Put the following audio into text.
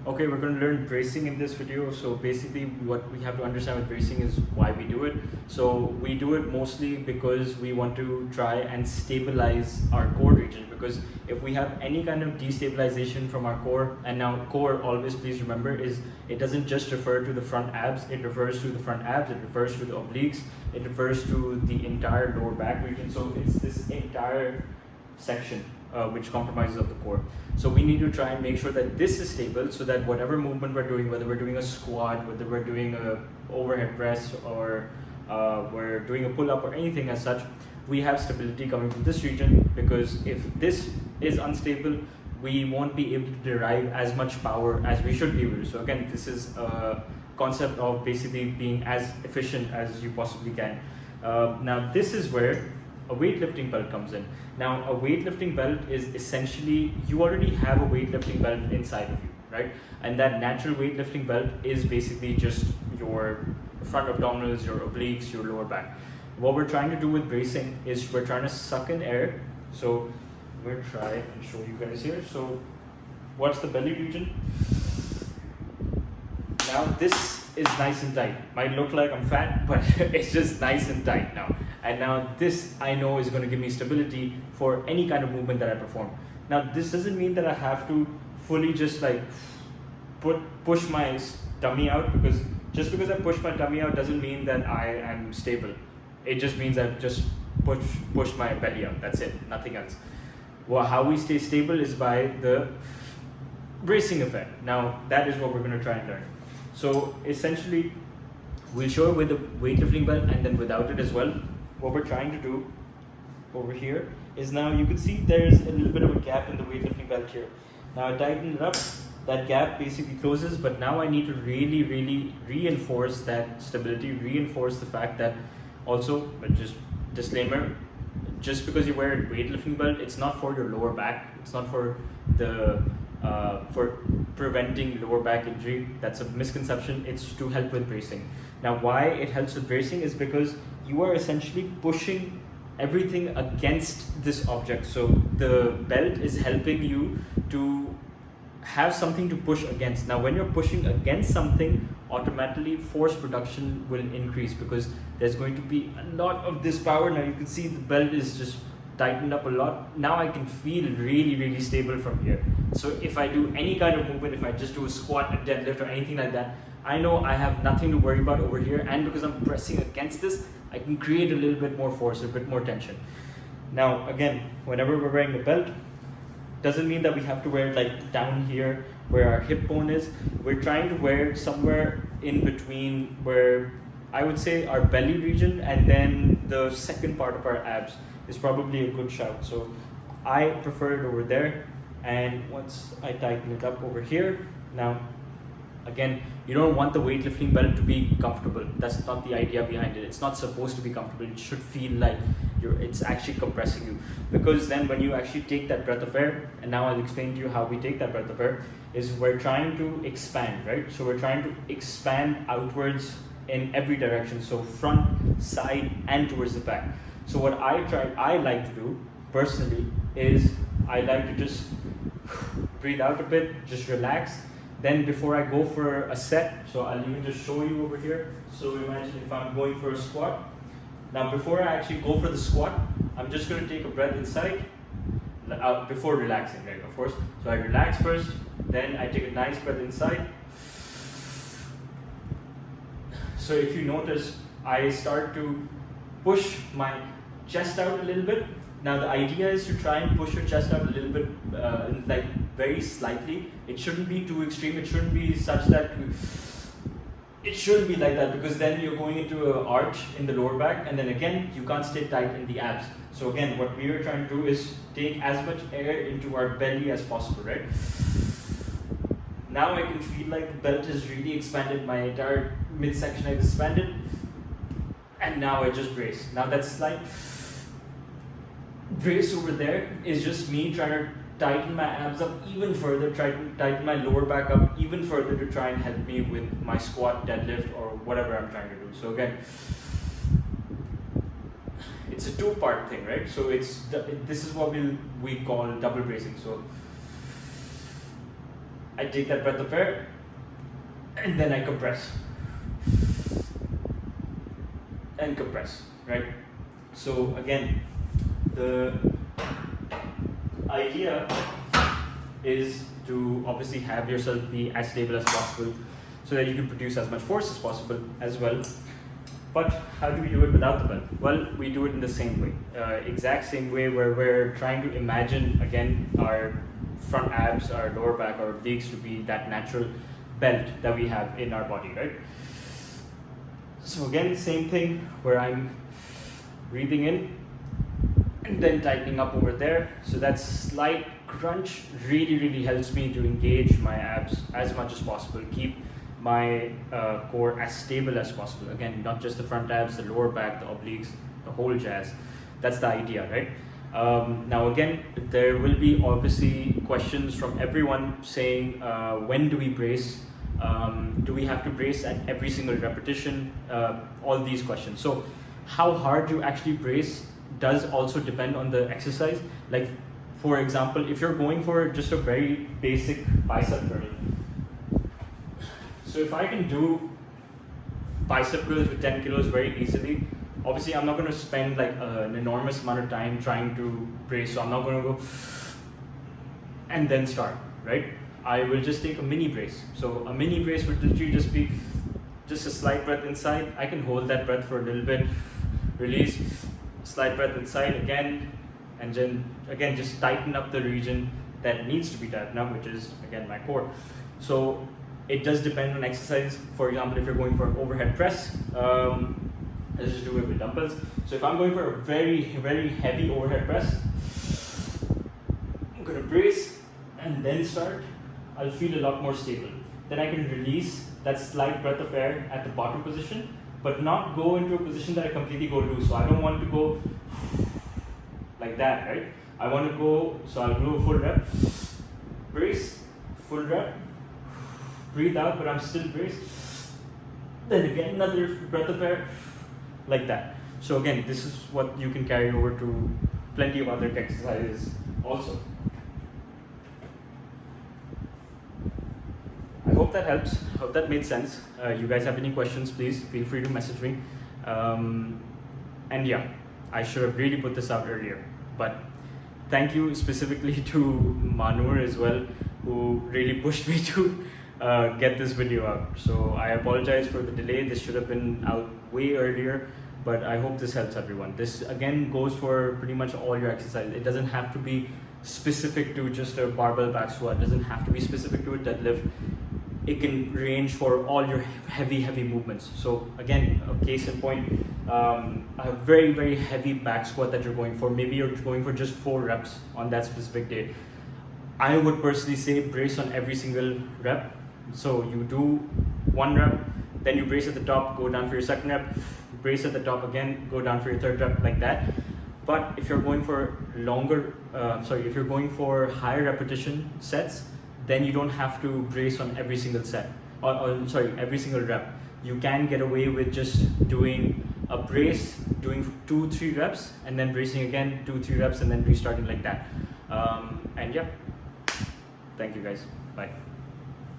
Okay, we're going to learn bracing in this video. So basically what we have to understand with bracing is why we do it. So we do it mostly because we want to try and stabilize our core region, because if we have any kind of destabilization from our core, and now core, always please remember, is it doesn't just refer to the front abs, it refers to the front abs, it refers to the obliques, it refers to the entire lower back region. So it's this entire section which compromises of the core. So we need to try and make sure that this is stable, so that whatever movement we're doing, whether we're doing a squat, whether we're doing a overhead press, or we're doing a pull-up or anything as such, we have stability coming from this region. Because if this is unstable, we won't be able to derive as much power as we should be able to. So again, this is a concept of basically being as efficient as you possibly can. Now this is where a weightlifting belt comes in. Now a weightlifting belt is essentially, you already have a weightlifting belt inside of you, right? And that natural weightlifting belt is basically just your front abdominals, your obliques, your lower back. What we're trying to do with bracing is we're trying to suck in air. So we'll try and show you guys here. So what's the belly region? Now this is nice and tight. Might look like I'm fat, but it's just nice and tight now. And now this, I know, is going to give me stability for any kind of movement that I perform. Now this doesn't mean that I have to fully just like push my tummy out, because just because I push my tummy out doesn't mean that I am stable. It just means I've just pushed my belly out. That's it, nothing else. Well, how we stay stable is by the bracing effect. Now that is what we're going to try and learn. So essentially, we'll show it with the weightlifting belt and then without it as well. What we're trying to do over here is, now you can see there's a little bit of a gap in the weightlifting belt here. Now I tighten it up, that gap basically closes, but now I need to really reinforce that stability, reinforce the fact that also, but just disclaimer, just because you wear a weightlifting belt, it's not for your lower back, it's not for the for preventing lower back injury. That's a misconception. It's to help with bracing. Now why it helps with bracing is because you are essentially pushing everything against this object. So the belt is helping you to have something to push against. Now when you're pushing against something, automatically force production will increase, because there's going to be a lot of this power. Now you can see the belt is just tightened up a lot. Now I can feel really stable from here. So if I do any kind of movement, if I just do a squat, a deadlift, or anything like that, I know I have nothing to worry about over here, and because I'm pressing against this, I can create a little bit more force, a bit more tension. Now again, whenever we're wearing a belt, doesn't mean that we have to wear it like down here where our hip bone is. We're trying to wear it somewhere in between, where I would say our belly region and then the second part of our abs is probably a good shout. So I prefer it over there, and once I tighten it up over here, now again, you don't want the weightlifting belt to be comfortable. That's not the idea behind it. It's not supposed to be comfortable. It should feel like it's actually compressing you, because then when you actually take that breath of air, and now I'll explain to you how we take that breath of air, is we're trying to expand, right? So we're trying to expand outwards in every direction, so front, side, and towards the back. So what I like to do personally is I like to just breathe out a bit, just relax. Then before I go for a set, so I'll even just show you over here. So imagine if I'm going for a squat. Now before I actually go for the squat, I'm just going to take a breath inside before relaxing, right, of course. So I relax first, then I take a nice breath inside. So if you notice, I start to push my chest out a little bit. Now the idea is to try and push your chest out a little bit, like very slightly. It shouldn't be too extreme. It shouldn't be such that it shouldn't be like that, because then you're going into an arch in the lower back, and then again you can't stay tight in the abs. So again, what we are trying to do is take as much air into our belly as possible, right? Now I can feel like the belt is really expanded. My entire midsection is expanded, and now I just brace. Now that slight brace over there is just me trying to tighten my abs up even further, try to tighten my lower back up even further to try and help me with my squat, deadlift, or whatever I'm trying to do. So again, it's a two-part thing, right? So this is what we call double bracing. So I take that breath of air, and then I compress. And compress, right? So again, the idea is to obviously have yourself be as stable as possible so that you can produce as much force as possible as well. But how do we do it without the belt? Well, we do it in the same way, exact same way, where we're trying to imagine again our front abs, our lower back, our obliques to be that natural belt that we have in our body, right? So again, same thing where I'm breathing in and then tightening up over there. So that slight crunch really helps me to engage my abs as much as possible, keep my core as stable as possible. Again, not just the front abs, the lower back, the obliques, the whole jazz. That's the idea, right? Now again, there will be obviously questions from everyone saying, when do we brace? Do we have to brace at every single repetition? All these questions. So how hard you actually brace does also depend on the exercise. Like for example, if you're going for just a very basic bicep curl, so if I can do bicep curls with 10 kilos very easily, obviously I'm not going to spend like an enormous amount of time trying to brace. So I'm not going to go and then start, right? I will just take a mini brace. So a mini brace would literally just be just a slight breath inside. I can hold that breath for a little bit, release, slight breath inside again, and then again just tighten up the region that needs to be tightened up, which is again my core. So it does depend on exercise. For example, if you're going for an overhead press, let's just do it with dumbbells. So if I'm going for a very heavy overhead press, I'm gonna brace and then start. I'll feel a lot more stable. Then I can release that slight breath of air at the bottom position, but not go into a position that I completely go loose. So I don't want to go like that, right? I want to go, so I'll do a full rep, brace, full rep, breathe out, but I'm still braced. Then again, another breath of air, like that. So again, this is what you can carry over to plenty of other exercises also. I hope that helps. Hope that made sense. You guys have any questions, please feel free to message me. And yeah, I should have really put this out earlier. But thank you specifically to Manur as well, who really pushed me to get this video out. So I apologize for the delay. This should have been out way earlier, but I hope this helps everyone. This again goes for pretty much all your exercise. It doesn't have to be specific to just a barbell back squat. It doesn't have to be specific to a deadlift. It can range for all your heavy movements. So again, a case in point, a very heavy back squat that you're going for. Maybe you're going for just 4 reps on that specific day. I would personally say brace on every single rep. So you do 1 rep, then you brace at the top, go down for your 2nd rep, brace at the top again, go down for your 3rd rep, like that. But if you're going for if you're going for higher repetition sets, then you don't have to brace on every single set, every single rep. You can get away with just doing a brace, doing 2-3 reps, and then bracing again, 2-3 reps, and then restarting like that. And yeah, thank you guys, bye.